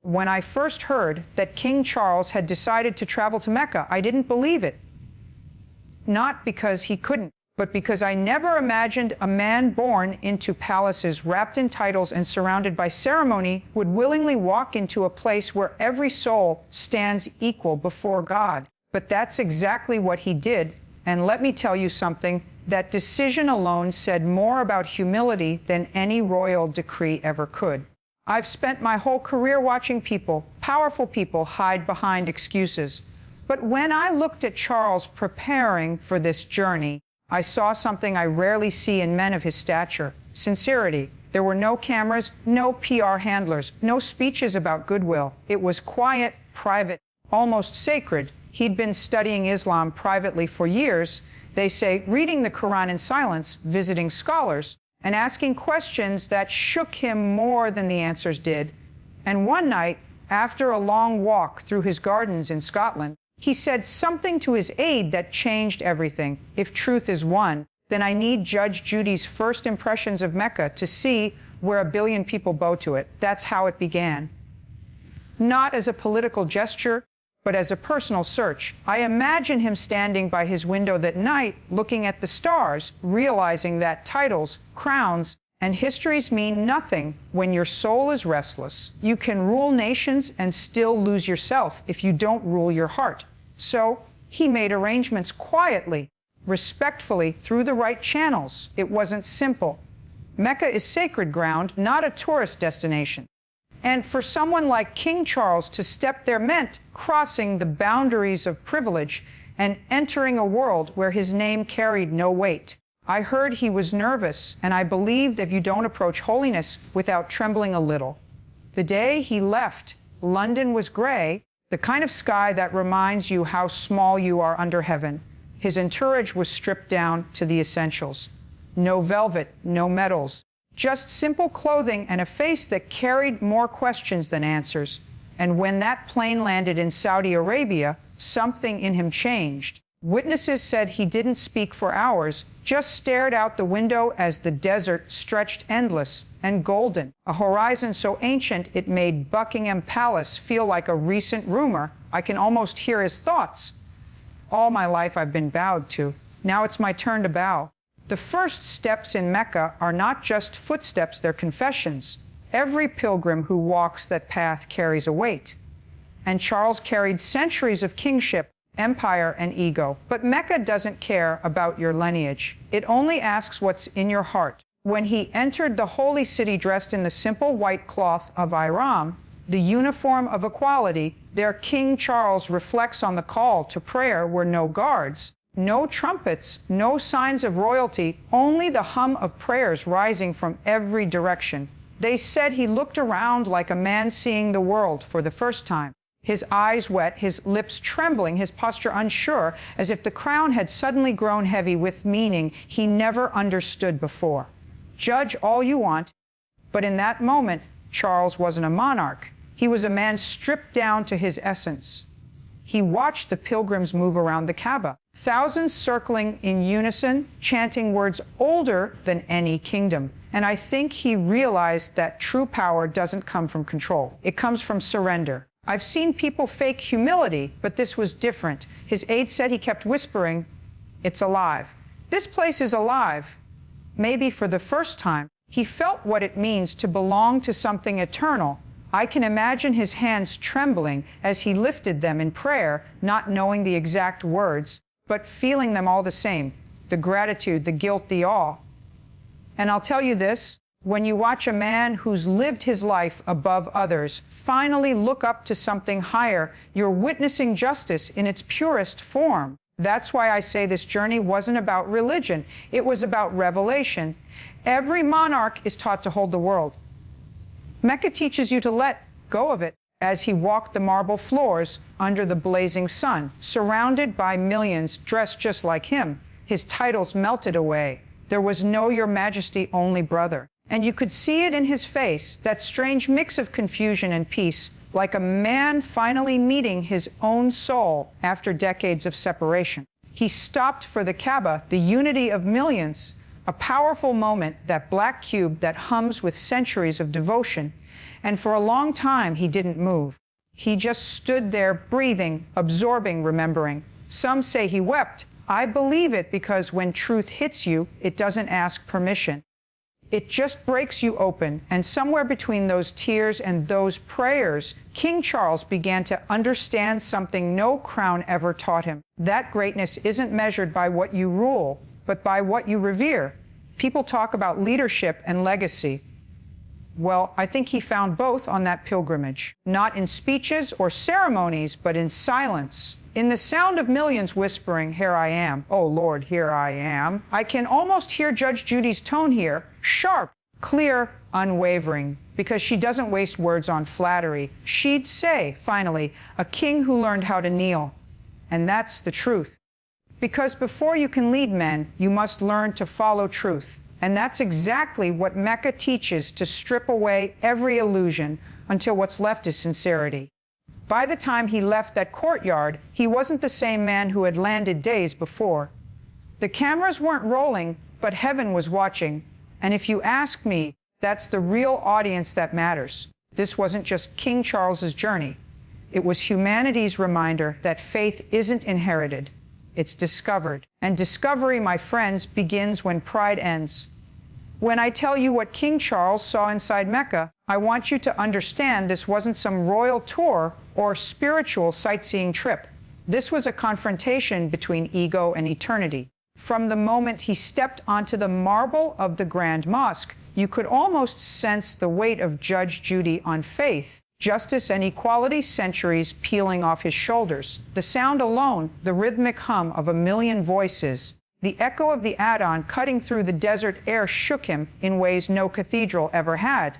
When I first heard that King Charles had decided to travel to Mecca, I didn't believe it. Not because he couldn't, but because I never imagined a man born into palaces, wrapped in titles and surrounded by ceremony, would willingly walk into a place where every soul stands equal before God. But that's exactly what he did. And let me tell you something, that decision alone said more about humility than any royal decree ever could. I've spent my whole career watching people, powerful people, hide behind excuses. But when I looked at Charles preparing for this journey, I saw something I rarely see in men of his stature: sincerity. There were no cameras, no PR handlers, no speeches about goodwill. It was quiet, private, almost sacred. He'd been studying Islam privately for years, they say, reading the Quran in silence, visiting scholars, and asking questions that shook him more than the answers did. And one night, after a long walk through his gardens in Scotland, he said something to his aide that changed everything. If truth is one, then I need Judge Judy's first impressions of Mecca to see where 1 billion people bow to it. That's how it began. Not as a political gesture, but as a personal search. I imagine him standing by his window that night, looking at the stars, realizing that titles, crowns, and histories mean nothing when your soul is restless. You can rule nations and still lose yourself if you don't rule your heart. So he made arrangements quietly, respectfully, through the right channels. It wasn't simple. Mecca is sacred ground, not a tourist destination. And for someone like King Charles to step there meant crossing the boundaries of privilege and entering a world where his name carried no weight. I heard he was nervous, and I believe that you don't approach holiness without trembling a little. The day he left, London was gray, the kind of sky that reminds you how small you are under heaven. His entourage was stripped down to the essentials. No velvet, no medals. Just simple clothing and a face that carried more questions than answers. And when that plane landed in Saudi Arabia, something in him changed. Witnesses said he didn't speak for hours, just stared out the window as the desert stretched endless and golden, a horizon so ancient it made Buckingham Palace feel like a recent rumor. I can almost hear his thoughts. All my life I've been bowed to. Now it's my turn to bow. The first steps in Mecca are not just footsteps, they're confessions. Every pilgrim who walks that path carries a weight. And Charles carried centuries of kingship, empire, and ego. But Mecca doesn't care about your lineage. It only asks what's in your heart. When he entered the holy city dressed in the simple white cloth of Ihram, the uniform of equality, their King Charles reflects on the call to prayer were no guards, no trumpets, no signs of royalty, only the hum of prayers rising from every direction. They said he looked around like a man seeing the world for the first time. His eyes wet, his lips trembling, his posture unsure, as if the crown had suddenly grown heavy with meaning he never understood before. Judge all you want, but in that moment, Charles wasn't a monarch. He was a man stripped down to his essence. He watched the pilgrims move around the Kaaba, thousands circling in unison, chanting words older than any kingdom. And I think he realized that true power doesn't come from control. It comes from surrender. I've seen people fake humility, but this was different. His aide said he kept whispering, "It's alive. This place is alive." Maybe for the first time, he felt what it means to belong to something eternal. I can imagine his hands trembling as he lifted them in prayer, not knowing the exact words, but feeling them all the same, the gratitude, the guilt, the awe. And I'll tell you this, when you watch a man who's lived his life above others finally look up to something higher, you're witnessing justice in its purest form. That's why I say this journey wasn't about religion. It was about revelation. Every monarch is taught to hold the world. Mecca teaches you to let go of it. As he walked the marble floors under the blazing sun, surrounded by millions dressed just like him, his titles melted away. There was no Your Majesty only brother. And you could see it in his face, that strange mix of confusion and peace, like a man finally meeting his own soul after decades of separation. He stopped for the Kaaba, the unity of millions, a powerful moment, that black cube that hums with centuries of devotion. And for a long time, he didn't move. He just stood there, breathing, absorbing, remembering. Some say he wept. I believe it because when truth hits you, it doesn't ask permission. It just breaks you open, and somewhere between those tears and those prayers, King Charles began to understand something no crown ever taught him. That greatness isn't measured by what you rule, but by what you revere. People talk about leadership and legacy. Well, I think he found both on that pilgrimage, not in speeches or ceremonies, but in silence. In the sound of millions whispering, "Here I am, oh Lord, here I am," I can almost hear Judge Judy's tone here, sharp, clear, unwavering, because she doesn't waste words on flattery. She'd say, finally, a king who learned how to kneel. And that's the truth. Because before you can lead men, you must learn to follow truth. And that's exactly what Mecca teaches, to strip away every illusion until what's left is sincerity. By the time he left that courtyard, he wasn't the same man who had landed days before. The cameras weren't rolling, but heaven was watching. And if you ask me, that's the real audience that matters. This wasn't just King Charles's journey. It was humanity's reminder that faith isn't inherited. It's discovered. And discovery, my friends, begins when pride ends. When I tell you what King Charles saw inside Mecca, I want you to understand this wasn't some royal tour or spiritual sightseeing trip. This was a confrontation between ego and eternity. From the moment he stepped onto the marble of the Grand Mosque, you could almost sense the weight of Judge Judy on faith, justice, and equality centuries peeling off his shoulders. The sound alone, the rhythmic hum of a million voices, the echo of the Adhan cutting through the desert air shook him in ways no cathedral ever had.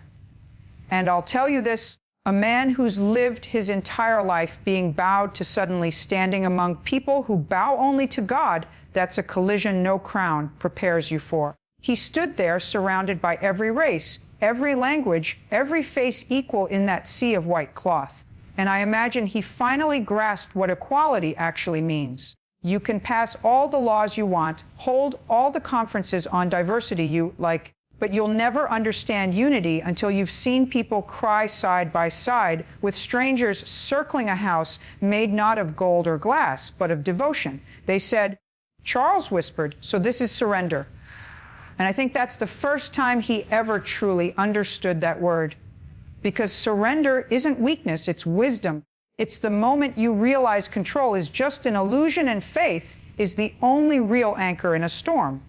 And I'll tell you this, a man who's lived his entire life being bowed to suddenly standing among people who bow only to God, that's a collision no crown prepares you for. He stood there surrounded by every race, every language, every face equal in that sea of white cloth. And I imagine he finally grasped what equality actually means. You can pass all the laws you want, hold all the conferences on diversity you like, but you'll never understand unity until you've seen people cry side by side with strangers circling a house made not of gold or glass, but of devotion. They said, Charles whispered, so this is surrender. And I think that's the first time he ever truly understood that word. Because surrender isn't weakness, it's wisdom. It's the moment you realize control is just an illusion and faith is the only real anchor in a storm.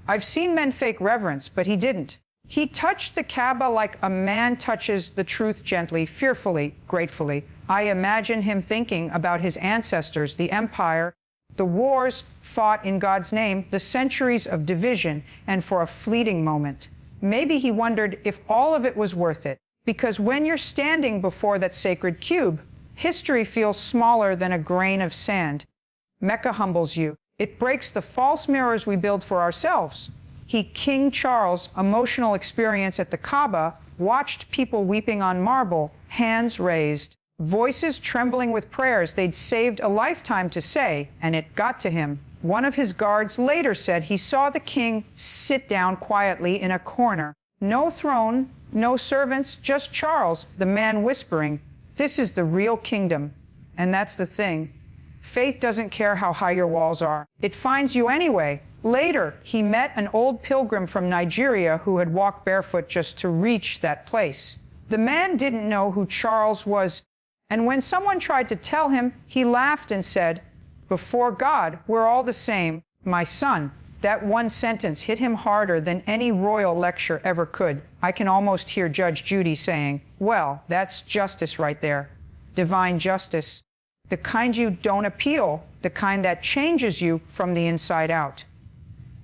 I've seen men fake reverence, but he didn't. He touched the Kaaba like a man touches the truth gently, fearfully, gratefully. I imagine him thinking about his ancestors, the empire, the wars fought in God's name, the centuries of division, and for a fleeting moment, maybe he wondered if all of it was worth it. Because when you're standing before that sacred cube, history feels smaller than a grain of sand. Mecca humbles you. It breaks the false mirrors we build for ourselves. King Charles' emotional experience at the Kaaba, watched people weeping on marble, hands raised, voices trembling with prayers they'd saved a lifetime to say, and it got to him. One of his guards later said he saw the king sit down quietly in a corner. No throne, no servants, just Charles, the man whispering, "This is the real kingdom." And that's the thing. Faith doesn't care how high your walls are. It finds you anyway. Later, he met an old pilgrim from Nigeria who had walked barefoot just to reach that place. The man didn't know who Charles was, and when someone tried to tell him, he laughed and said, "Before God, we're all the same, my son." That one sentence hit him harder than any royal lecture ever could. I can almost hear Judge Judy saying, well, that's justice right there. Divine justice. The kind you don't appeal, the kind that changes you from the inside out.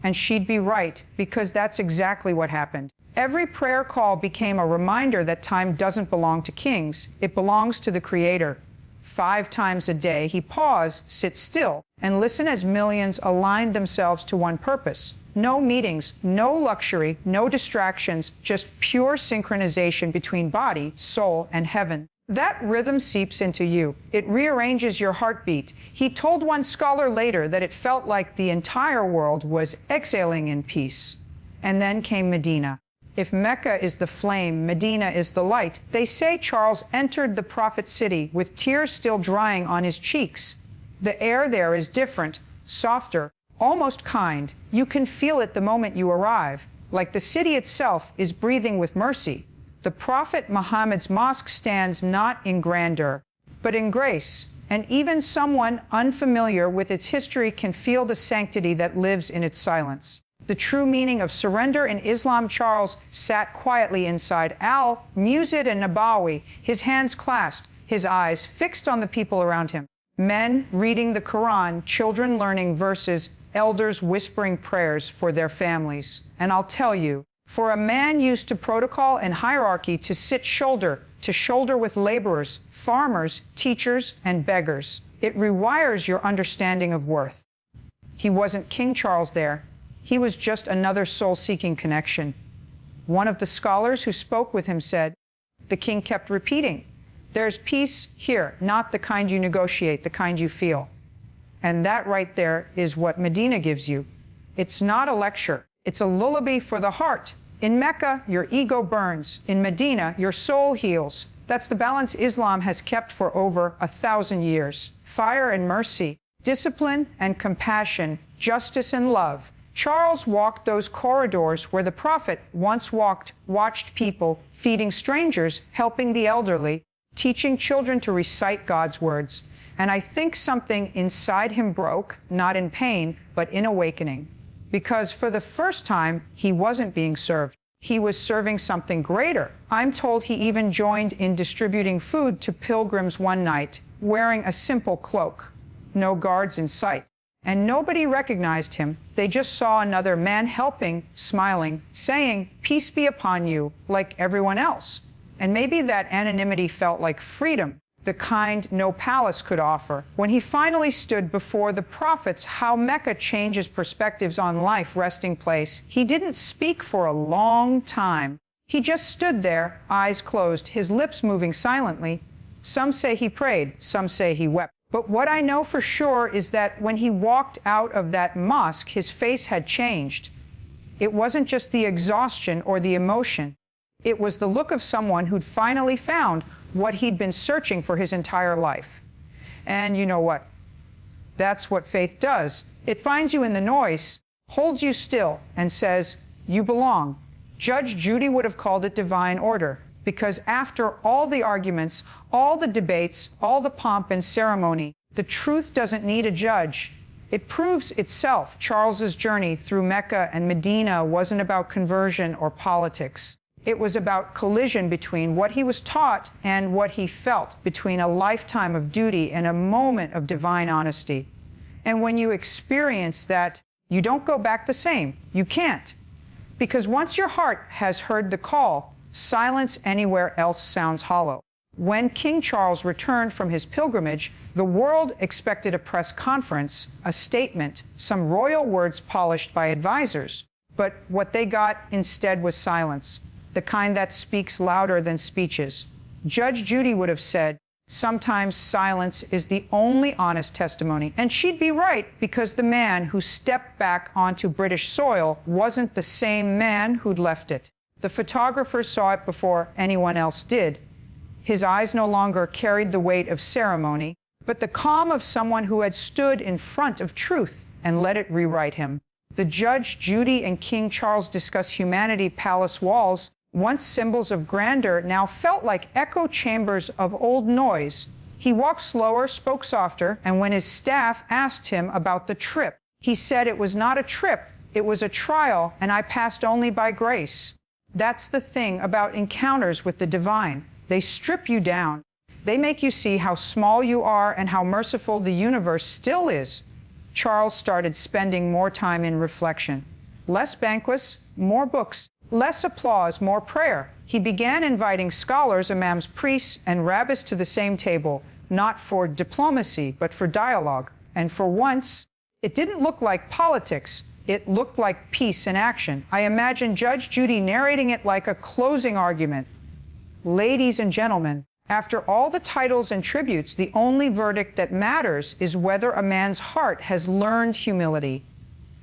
And she'd be right, because that's exactly what happened. Every prayer call became a reminder that time doesn't belong to kings. It belongs to the Creator. 5 times a day, he paused, sit still, and listen as millions aligned themselves to one purpose. No meetings, no luxury, no distractions, just pure synchronization between body, soul, and heaven. That rhythm seeps into you. It rearranges your heartbeat. He told one scholar later that it felt like the entire world was exhaling in peace. And then came Medina. If Mecca is the flame, Medina is the light. They say Charles entered the prophet city with tears still drying on his cheeks. The air there is different, softer, almost kind. You can feel it the moment you arrive, like the city itself is breathing with mercy. The Prophet Muhammad's mosque stands not in grandeur, but in grace, and even someone unfamiliar with its history can feel the sanctity that lives in its silence. The true meaning of surrender in Islam. Charles sat quietly inside al-Musad an-Nabawi, his hands clasped, his eyes fixed on the people around him. Men reading the Quran, children learning verses, elders whispering prayers for their families. And I'll tell you, for a man used to protocol and hierarchy to sit shoulder to shoulder with laborers, farmers, teachers, and beggars, it rewires your understanding of worth. He wasn't King Charles there. He was just another soul-seeking connection. One of the scholars who spoke with him said, the king kept repeating, "There's peace here, not the kind you negotiate, the kind you feel." And that right there is what Medina gives you. It's not a lecture. It's a lullaby for the heart. In Mecca, your ego burns. In Medina, your soul heals. That's the balance Islam has kept for over 1,000 years. Fire and mercy, discipline and compassion, justice and love. Charles walked those corridors where the Prophet once walked, watched people, feeding strangers, helping the elderly, teaching children to recite God's words. And I think something inside him broke, not in pain, but in awakening. Because for the first time, he wasn't being served. He was serving something greater. I'm told he even joined in distributing food to pilgrims one night, wearing a simple cloak. No guards in sight. And nobody recognized him. They just saw another man helping, smiling, saying, "Peace be upon you," like everyone else. And maybe that anonymity felt like freedom, the kind no palace could offer. When he finally stood before the prophets, how Mecca changes perspectives on life, resting place, he didn't speak for a long time. He just stood there, eyes closed, his lips moving silently. Some say he prayed, some say he wept. But what I know for sure is that when he walked out of that mosque, his face had changed. It wasn't just the exhaustion or the emotion. It was the look of someone who'd finally found what he'd been searching for his entire life. And you know what? That's what faith does. It finds you in the noise, holds you still, and says, you belong. Judge Judy would have called it divine order. Because after all the arguments, all the debates, all the pomp and ceremony, the truth doesn't need a judge. It proves itself. Charles's journey through Mecca and Medina wasn't about conversion or politics. It was about collision between what he was taught and what he felt, between a lifetime of duty and a moment of divine honesty. And when you experience that, you don't go back the same. You can't. Because once your heart has heard the call, silence anywhere else sounds hollow. When King Charles returned from his pilgrimage, the world expected a press conference, a statement, some royal words polished by advisors. But what they got instead was silence, the kind that speaks louder than speeches. Judge Judy would have said, sometimes silence is the only honest testimony. And she'd be right, because the man who stepped back onto British soil wasn't the same man who'd left it. The photographer saw it before anyone else did. His eyes no longer carried the weight of ceremony, but the calm of someone who had stood in front of truth and let it rewrite him. The Judge Judy and King Charles discuss humanity. Palace walls, once symbols of grandeur, now felt like echo chambers of old noise. He walked slower, spoke softer, and when his staff asked him about the trip, he said it was not a trip, it was a trial, and I passed only by grace. That's the thing about encounters with the divine. They strip you down. They make you see how small you are and how merciful the universe still is. Charles started spending more time in reflection. Less banquets, more books. Less applause, more prayer. He began inviting scholars, imams, priests, and rabbis to the same table, not for diplomacy, but for dialogue. And for once, it didn't look like politics. It looked like peace in action. I imagine Judge Judy narrating it like a closing argument. Ladies and gentlemen, after all the titles and tributes, the only verdict that matters is whether a man's heart has learned humility.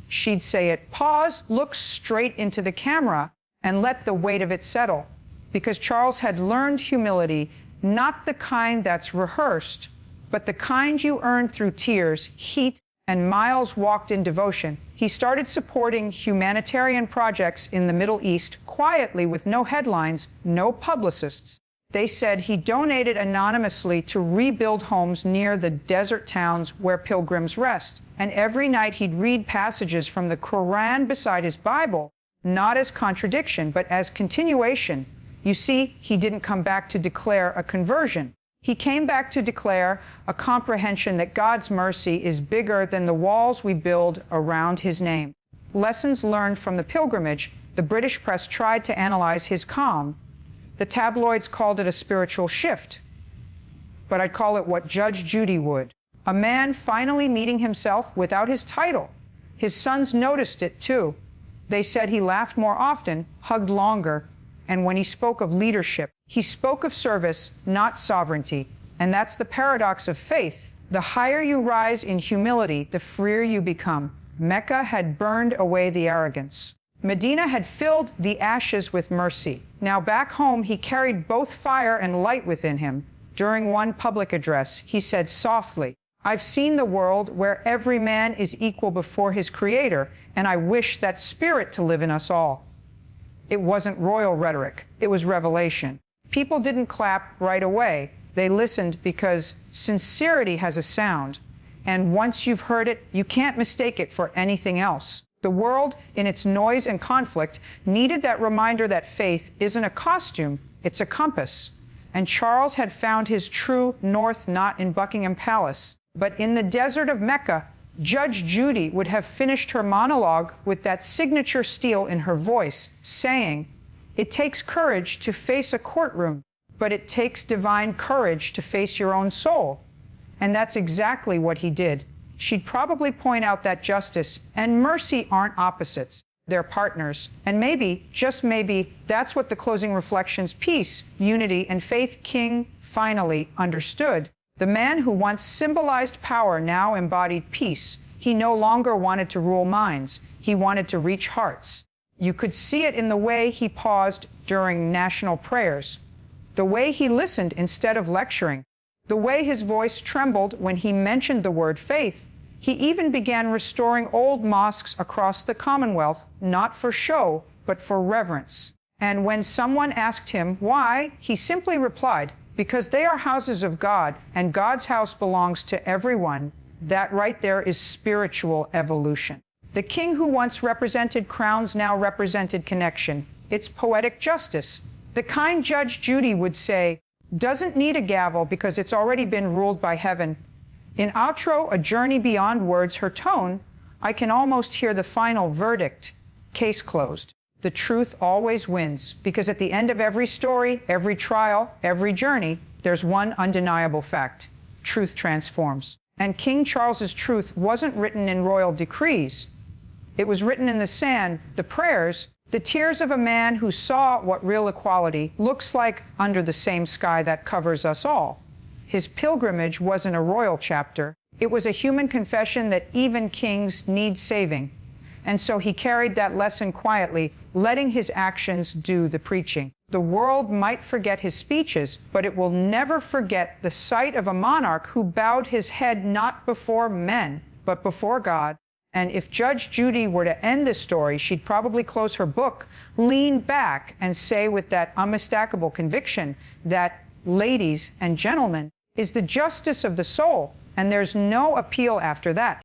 She'd say it, pause, look straight into the camera, and let the weight of it settle, because Charles had learned humility, not the kind that's rehearsed, but the kind you earn through tears, heat, and miles walked in devotion. He started supporting humanitarian projects in the Middle East quietly with no headlines, no publicists. They said he donated anonymously to rebuild homes near the desert towns where pilgrims rest. And every night he'd read passages from the Quran beside his Bible, not as contradiction, but as continuation. You see, he didn't come back to declare a conversion. He came back to declare a comprehension that God's mercy is bigger than the walls we build around his name. Lessons learned from the pilgrimage. The British press tried to analyze his calm. The tabloids called it a spiritual shift. But I'd call it what Judge Judy would. A man finally meeting himself without his title. His sons noticed it too. They said he laughed more often, hugged longer, and when he spoke of leadership, he spoke of service, not sovereignty. And that's the paradox of faith. The higher you rise in humility, the freer you become. Mecca had burned away the arrogance. Medina had filled the ashes with mercy. Now back home, he carried both fire and light within him. During one public address, he said softly, "I've seen the world where every man is equal before his Creator, and I wish that spirit to live in us all." It wasn't royal rhetoric. It was revelation. People didn't clap right away. They listened because sincerity has a sound. And once you've heard it, you can't mistake it for anything else. The world, in its noise and conflict, needed that reminder that faith isn't a costume, it's a compass. And Charles had found his true north not in Buckingham Palace, but in the desert of Mecca. Judge Judy would have finished her monologue with that signature steel in her voice, saying, "It takes courage to face a courtroom, but it takes divine courage to face your own soul." And that's exactly what he did. She'd probably point out that justice and mercy aren't opposites. They're partners. And maybe, just maybe, that's what the closing reflections, peace, unity, and faith King finally understood. The man who once symbolized power now embodied peace. He no longer wanted to rule minds. He wanted to reach hearts. You could see it in the way he paused during national prayers, the way he listened instead of lecturing, the way his voice trembled when he mentioned the word faith. He even began restoring old mosques across the Commonwealth, not for show, but for reverence. And when someone asked him why, he simply replied, "Because they are houses of God, and God's house belongs to everyone." That right there is spiritual evolution. The king who once represented crowns now represented connection. It's poetic justice. The kind Judge Judy would say, doesn't need a gavel because it's already been ruled by heaven. In outro, A Journey Beyond Words, her tone, I can almost hear the final verdict. Case closed. The truth always wins, because at the end of every story, every trial, every journey, there's one undeniable fact. Truth transforms. And King Charles's truth wasn't written in royal decrees. It was written in the sand, the prayers, the tears of a man who saw what real equality looks like under the same sky that covers us all. His pilgrimage wasn't a royal chapter. It was a human confession that even kings need saving. And so he carried that lesson quietly, letting his actions do the preaching. The world might forget his speeches, but it will never forget the sight of a monarch who bowed his head not before men, but before God. And if Judge Judy were to end this story, she'd probably close her book, lean back, and say with that unmistakable conviction that, ladies and gentlemen, is the justice of the soul, and there's no appeal after that.